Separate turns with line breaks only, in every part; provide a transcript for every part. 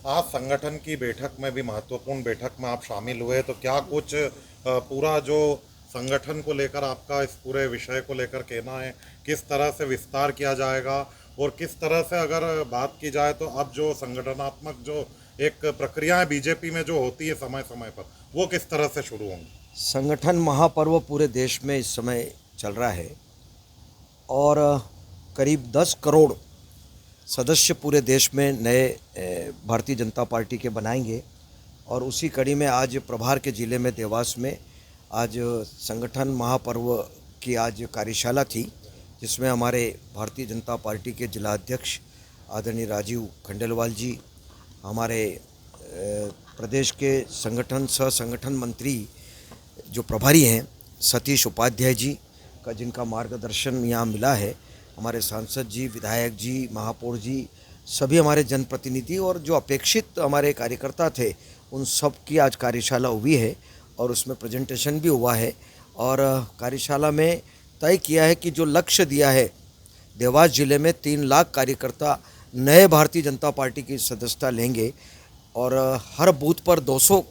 आज संगठन की बैठक में भी महत्वपूर्ण बैठक में आप शामिल हुए, तो क्या कुछ पूरा जो संगठन को लेकर आपका इस पूरे विषय को लेकर कहना है, किस तरह से विस्तार किया जाएगा और किस तरह से अगर बात की जाए तो अब जो संगठनात्मक जो एक प्रक्रियाएं बीजेपी में जो होती है समय समय पर, वो किस तरह से शुरू होंगी?
संगठन महापर्व पूरे देश में इस समय चल रहा है और करीब 10 करोड़ सदस्य पूरे देश में नए भारतीय जनता पार्टी के बनाएंगे। और उसी कड़ी में आज प्रभार के ज़िले में देवास में आज संगठन महापर्व की आज कार्यशाला थी, जिसमें हमारे भारतीय जनता पार्टी के जिला अध्यक्ष आदरणीय राजीव खंडेलवाल जी, हमारे प्रदेश के संगठन सह संगठन मंत्री जो प्रभारी हैं सतीश उपाध्याय जी का, जिनका मार्गदर्शन यहाँ मिला है, हमारे सांसद जी, विधायक जी, महापौर जी, सभी हमारे जनप्रतिनिधि और जो अपेक्षित हमारे कार्यकर्ता थे, उन सब की आज कार्यशाला हुई है और उसमें प्रेजेंटेशन भी हुआ है। और कार्यशाला में तय किया है कि जो लक्ष्य दिया है, देवास जिले में 3 लाख कार्यकर्ता नए भारतीय जनता पार्टी की सदस्यता लेंगे और हर बूथ पर 200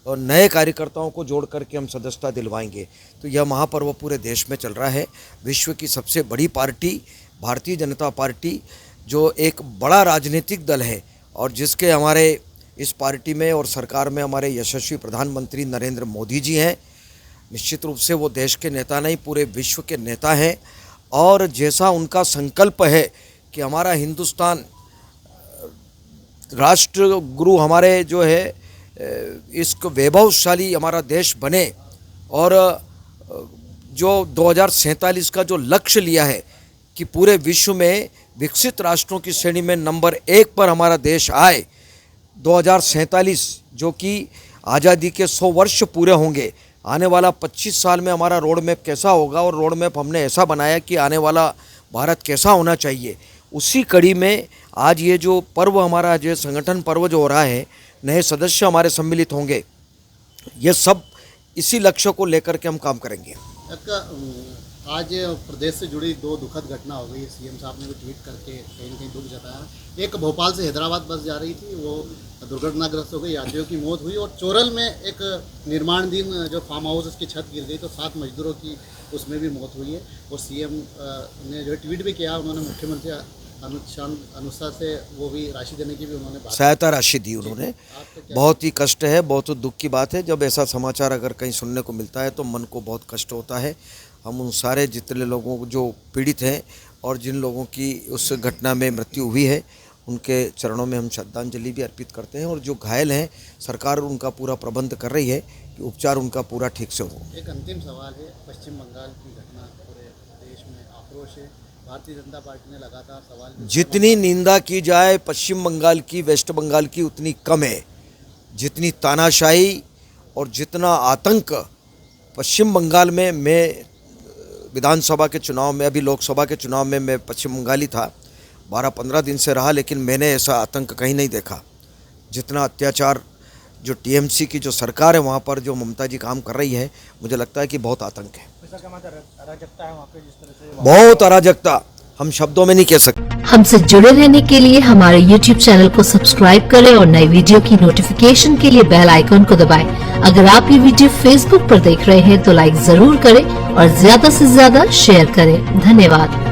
नए कार्यकर्ताओं को जोड़ करके हम सदस्यता दिलवाएंगे। तो यह महापर्व पूरे देश में चल रहा है। विश्व की सबसे बड़ी पार्टी भारतीय जनता पार्टी, जो एक बड़ा राजनीतिक दल है और जिसके हमारे इस पार्टी में और सरकार में हमारे यशस्वी प्रधानमंत्री नरेंद्र मोदी जी हैं। निश्चित रूप से वो देश के नेता नहीं, पूरे विश्व के नेता हैं। और जैसा उनका संकल्प है कि हमारा हिंदुस्तान राष्ट्र गुरु हमारे जो है इसको वैभवशाली हमारा देश बने और जो 2047 का जो लक्ष्य लिया है कि पूरे विश्व में विकसित राष्ट्रों की श्रेणी में नंबर 1 पर हमारा देश आए, 2047 जो कि आज़ादी के 100 वर्ष पूरे होंगे। आने वाला 25 साल में हमारा रोड मैप कैसा होगा और रोड मैप हमने ऐसा बनाया कि आने वाला भारत कैसा होना चाहिए। उसी कड़ी में आज ये जो पर्व हमारा जो संगठन पर्व जो हो रहा है, नए सदस्य हमारे सम्मिलित होंगे, ये सब इसी लक्ष्य को लेकर के हम काम करेंगे।
आज प्रदेश से जुड़ी 2 दुखद घटना हो गई। सीएम साहब ने भी ट्वीट करके कहीं न कहीं दुख जताया। एक भोपाल से हैदराबाद बस जा रही थी, वो दुर्घटनाग्रस्त हो गई, यात्रियों की मौत हुई। और चोरल में एक निर्माणाधीन जो फार्म हाउस, उसकी छत गिर गई तो 7 मजदूरों की उसमें भी मौत हुई है। और सीएम ने जो ट्वीट भी किया, उन्होंने मुख्यमंत्री अनुसार से वो भी राशि देने की भी उन्होंने
सहायता राशि दी उन्होंने। बहुत ही कष्ट है, बहुत दुख की बात है। जब ऐसा समाचार अगर कहीं सुनने को मिलता है तो मन को बहुत कष्ट होता है। हम उन सारे जितने लोगों को जो पीड़ित हैं और जिन लोगों की उस घटना में मृत्यु हुई है, उनके चरणों में हम श्रद्धांजलि भी अर्पित करते हैं। और जो घायल हैं, सरकार उनका पूरा प्रबंध कर रही है कि उपचार उनका पूरा ठीक से हो।
एक अंतिम सवाल है, पश्चिम बंगाल की घटना पूरे देश में आक्रोश है। भारतीय जनता पार्टी ने लगातार सवाल,
जितनी निंदा की जाए पश्चिम बंगाल की, वेस्ट बंगाल की, उतनी कम है। जितनी तानाशाही और जितना आतंक पश्चिम बंगाल में, मैं विधानसभा के चुनाव में, अभी लोकसभा के चुनाव में मैं पश्चिम बंगाली था, 12-15 दिन से रहा, लेकिन मैंने ऐसा आतंक कहीं नहीं देखा। जितना अत्याचार जो टीएमसी की जो सरकार है वहाँ पर जो ममता जी काम कर रही है, मुझे लगता है कि बहुत आतंक है,
अराजकता है वहाँ पे। जिस तरह से
बहुत अराजकता, हम शब्दों में नहीं कह सकते।
हमसे जुड़े रहने के लिए हमारे YouTube चैनल को सब्सक्राइब करें और नई वीडियो की नोटिफिकेशन के लिए बेल आइकन को दबाएं। अगर आप ये वीडियो Facebook पर देख रहे हैं तो लाइक जरूर करें और ज्यादा से ज्यादा शेयर करें। धन्यवाद।